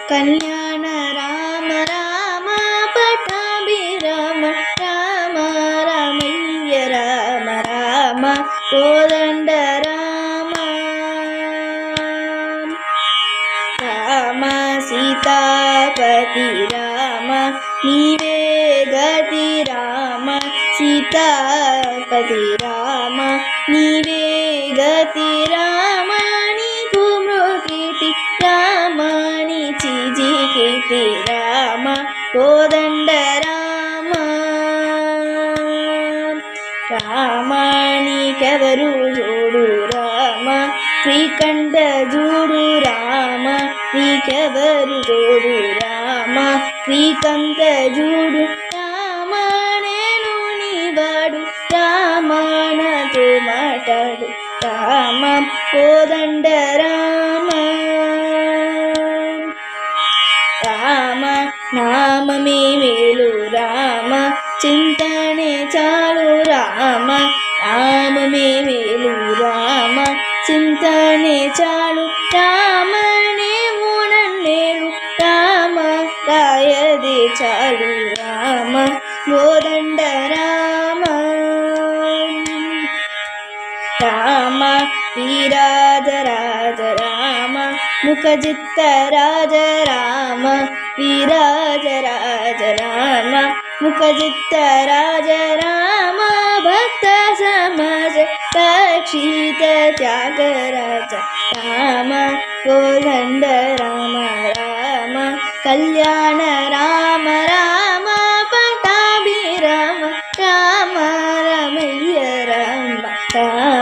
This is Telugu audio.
కళ్యాణ రామ రామ పట్టాభిరామ రామ రామయ్య రామ రామ కోదండ రామ రామ సీతాపతి రామ నీవే గతి రామ సీతాపతి రామ నీవే గతి రామ నీకు మృగిటి రామ నీ చిజికిటి రామ కోదండ రామ రామ నీకెవరు జోడు రామ శ్రీకంఠ జోడు రామ నీకెవరు జోడు రామ శ్రీకంఠ జోడు రామ నేను నీవాడు రామ నాతో మాట్లాడు రామ కోదండ రామ రామ నామమే మేలు రామ చింతనే చాలు రామ నామమే మేలు రామ చింతనే చాలు రామ నీవు నన్నేలు రామ రాయదే చాలు రామ కోదండ రామ రామ వీరాజ రాజ రామ ముఖజిత్త రాజ రామ వీరాజ రాజ రామ ముఖజిత్త రాజ రామ భక్త సమాజ రక్షిత త్యాగరాజ రామ కోదండ రామ రామ కళ్యాణ రామ రామ పట్టాభిరామ రామ రామయ్య రామ రామ